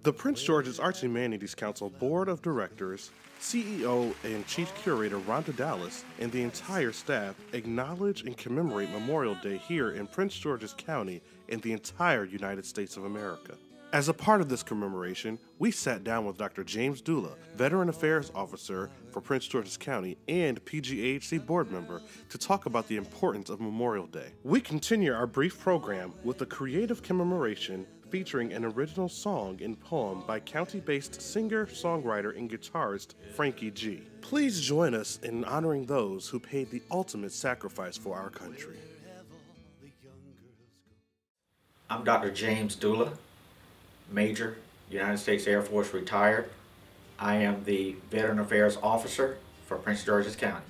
The Prince George's Arts and Humanities Council Board of Directors, CEO and Chief Curator Rhonda Dallas, and the entire staff acknowledge and commemorate Memorial Day here in Prince George's County and the entire United States of America. As a part of this commemoration, we sat down with Dr. James Dula, Veteran Affairs Officer for Prince George's County and PGAHC Board Member, to talk about the importance of Memorial Day. We continue our brief program with a creative commemoration featuring an original song and poem by county-based singer, songwriter, and guitarist Frankie Ghee. Please join us in honoring those who paid the ultimate sacrifice for our country. I'm Dr. James Dula, Major, United States Air Force retired. I am the Veteran Affairs Officer for Prince George's County.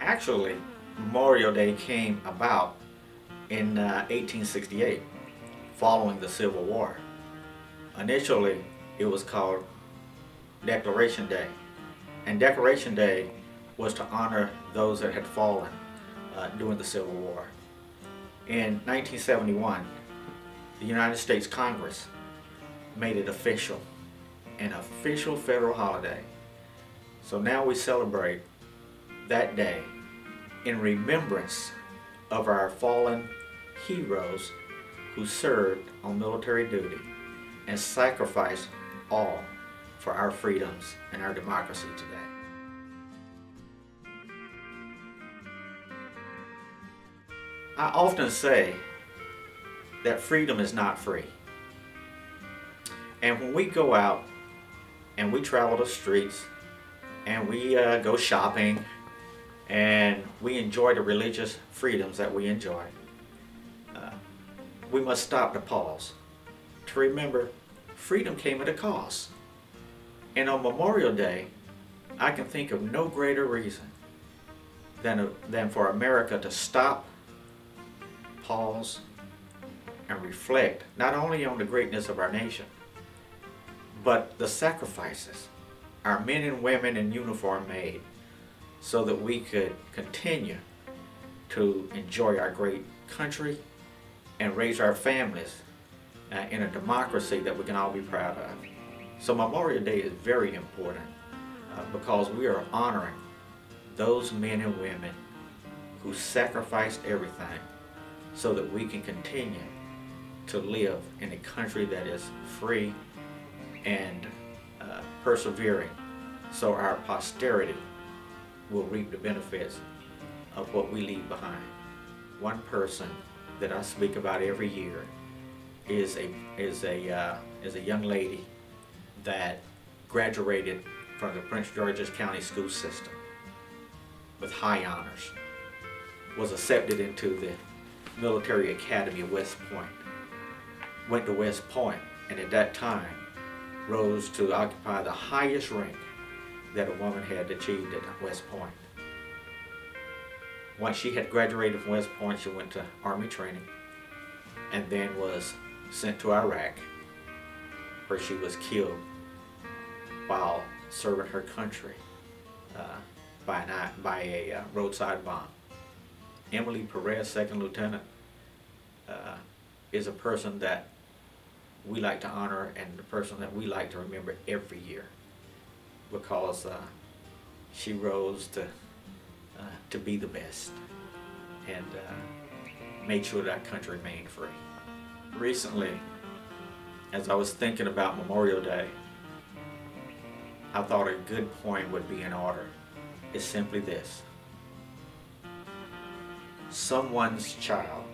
Actually, Memorial Day came about in 1868, following the Civil War. Initially, it was called Declaration Day, and Declaration Day was to honor those that had fallen during the Civil War. In 1971, the United States Congress made it official, an official federal holiday. So now we celebrate that day in remembrance of our fallen heroes who served on military duty and sacrificed all for our freedoms and our democracy today. I often say that freedom is not free. And when we go out and we travel the streets and we go shopping and we enjoy the religious freedoms that we enjoy, we must stop to pause to remember freedom came at a cost. And on Memorial Day, I can think of no greater reason than for America to stop, pause, and reflect not only on the greatness of our nation, but the sacrifices our men and women in uniform made so that we could continue to enjoy our great country and raise our families in a democracy that we can all be proud of. So Memorial Day is very important because we are honoring those men and women who sacrificed everything so that we can continue to live in a country that is free and persevering, so our posterity will reap the benefits of what we leave behind. One person that I speak about every year is a young lady that graduated from the Prince George's County school system with high honors, was accepted into the Military Academy of West Point, went to West Point, and at that time rose to occupy the highest rank that a woman had achieved at West Point. Once she had graduated from West Point, she went to Army training and then was sent to Iraq, where she was killed while serving her country by a roadside bomb. Emily Perez, second lieutenant, is a person that we like to honor and the person that we like to remember every year because she rose to be the best and made sure that country remained free. Recently, as I was thinking about Memorial Day, I thought a good point would be in order. It's simply this: someone's child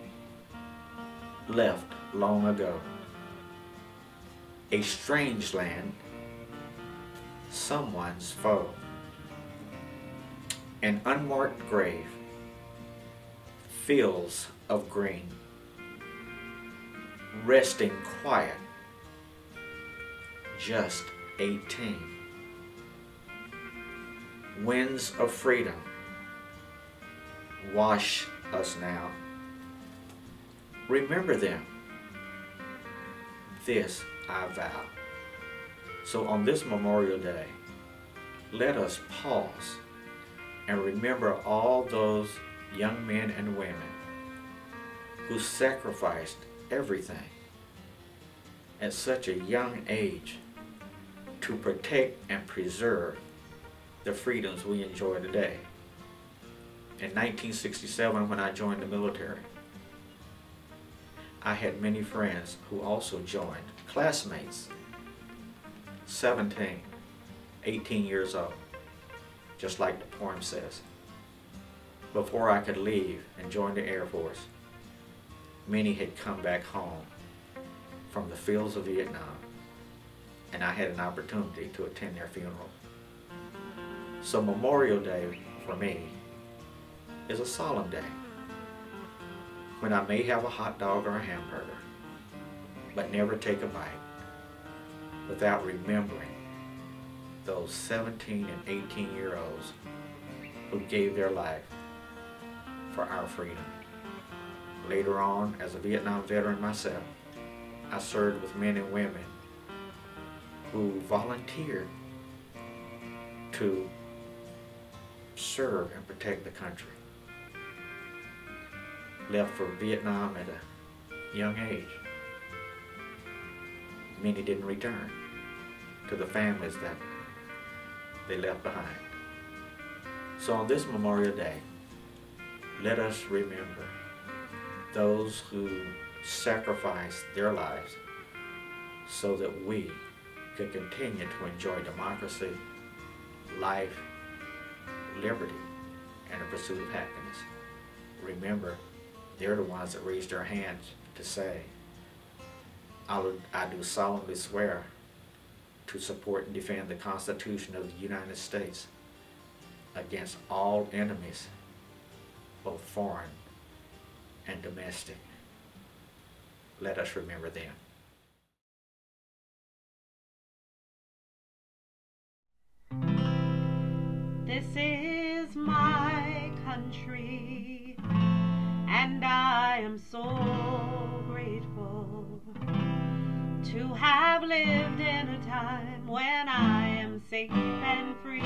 left long ago, a strange land, someone's foe, an unmarked grave, fields of green, resting quiet, just 18. Winds of freedom wash us now. Remember them. This I vow. So on this Memorial Day, let us pause and remember all those young men and women who sacrificed everything at such a young age to protect and preserve the freedoms we enjoy today. In 1967, when I joined the military, I had many friends who also joined, classmates, 17, 18 years old, just like the poem says. Before I could leave and join the Air Force, many had come back home from the fields of Vietnam, and I had an opportunity to attend their funeral. So Memorial Day for me is a solemn day when I may have a hot dog or a hamburger, but never take a bite without remembering those 17 and 18-year-olds who gave their life for our freedom. Later on, as a Vietnam veteran myself, I served with men and women who volunteered to serve and protect the country. Left for Vietnam at a young age. Many didn't return to the families that they left behind. So on this Memorial Day, let us remember those who sacrificed their lives so that we could continue to enjoy democracy, life, liberty, and the pursuit of happiness. Remember, they're the ones that raised their hands to say, I do solemnly swear to support and defend the Constitution of the United States against all enemies, both foreign and domestic. Let us remember them. This is my country, and I am so grateful to have lived in a time when I am safe and free.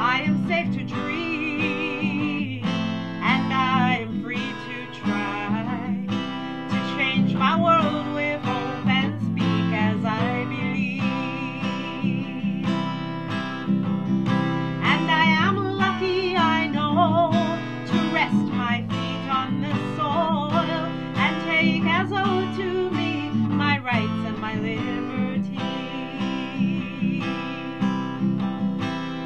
I am safe to dream, and I am free to try to change my world with hope and speak as I believe. And I am lucky, I know, to rest my feet on this soil and take as owed to me my rights and my liberty.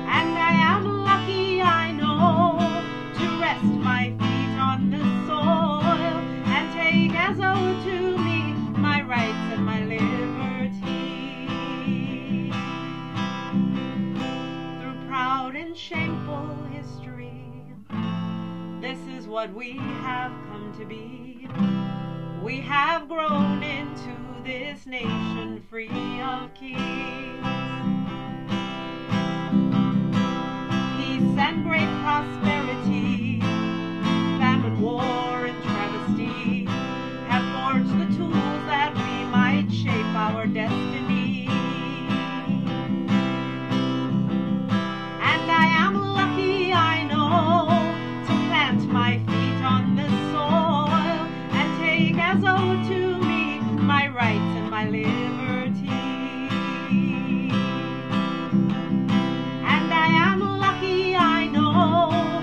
And I am lucky, I know, to rest my feet on this soil and take as owed to me my rights and my liberty. Through proud and shameful history, this is what we have come to be. We have grown into this nation free of kings. Peace and great prosperity, famine, war, and travesty have forged the tools that we might shape our destiny. And I am lucky, I know, to plant my feet on this soil and take as owed to me my rights and my liberty. And I am lucky, I know,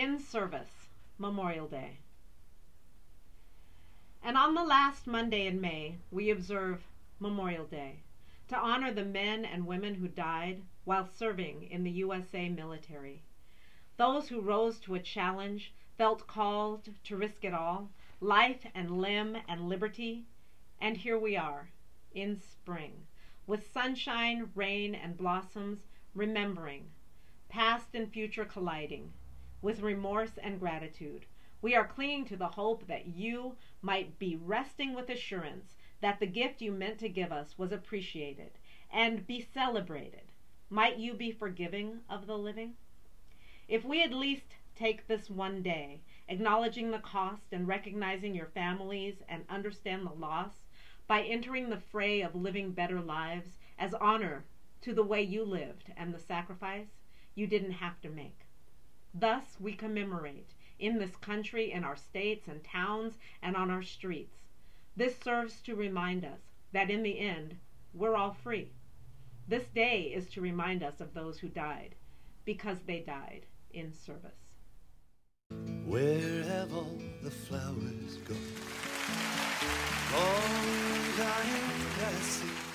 In Service, Memorial Day. And on the last Monday in May, we observe Memorial Day to honor the men and women who died while serving in the USA military. Those who rose to a challenge, felt called to risk it all, life and limb and liberty. And here we are, in spring, with sunshine, rain, and blossoms, remembering, past and future colliding, with remorse and gratitude. We are clinging to the hope that you might be resting with assurance that the gift you meant to give us was appreciated and be celebrated. Might you be forgiving of the living? If we at least take this one day, acknowledging the cost and recognizing your families and understand the loss, by entering the fray of living better lives as honor to the way you lived and the sacrifice you didn't have to make. Thus we commemorate in this country, in our states and towns, and on our streets. This serves to remind us that in the end, we're all free. This day is to remind us of those who died, because they died in service. Where have all the flowers gone? All dying passing.